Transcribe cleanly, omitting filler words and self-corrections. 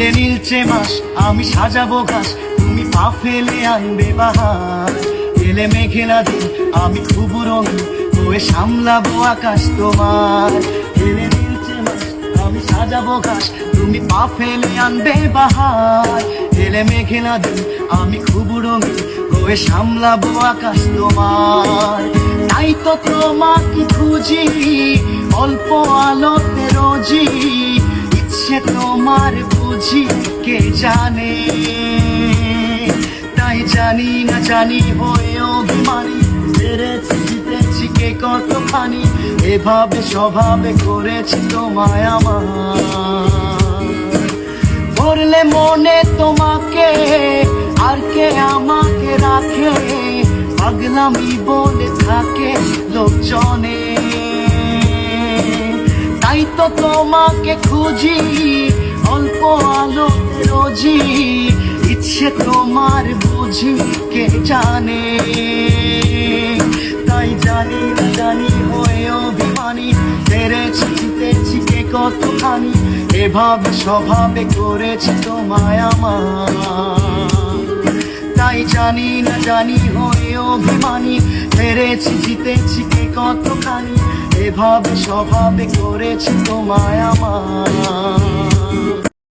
এলে নীলচে মাস আমি সাজাবো ঘাস, তুমি পা ফেলে আনবে বাহার। এলে মেঘেলা দিন আমি খুব রঙিন হয়ে সামলাবো আকাশ তোমার। এলে নীলচে মাস আমি সাজাবো ঘাস, তুমি পা ফেলে আনবে বাহার। এলে মেঘেলা দিন আমি খুব রঙিন হয়ে সামলাবো আকাশ তোমার। তাই তো তোমাকে খুঁজি অল্প আলোতে রোজি, ইচ্ছে তোমার বুঝি কে জানে। তাই জানি না জানি হয়ে অভিমানী, হেরেছি জিতেছি কে কতখানি, এভাবে স্বভাবে করেছি তোমায় আমার। ধরলে মনে তোমাকে আর কে আমাকে রাখে, পাগলামি বলে থাকে লোকজনে। তাই তো তোমাকে খুঁজি অল্প আলোতে রোজি, ইচ্ছে তোমার বুঝি কে জানে। তাই জানি না জানি হয়ে অভিমানী, হেরেছি জিতেছি কে কতখানি, এভাবে স্বভাবে করেছি তোমায় আমার। তাই জানি না জানি হয়ে অভিমানী, হেরেছি জিতেছি কে কতখানি, এভাবে স্বভাবে করেছি তোমায় আমার।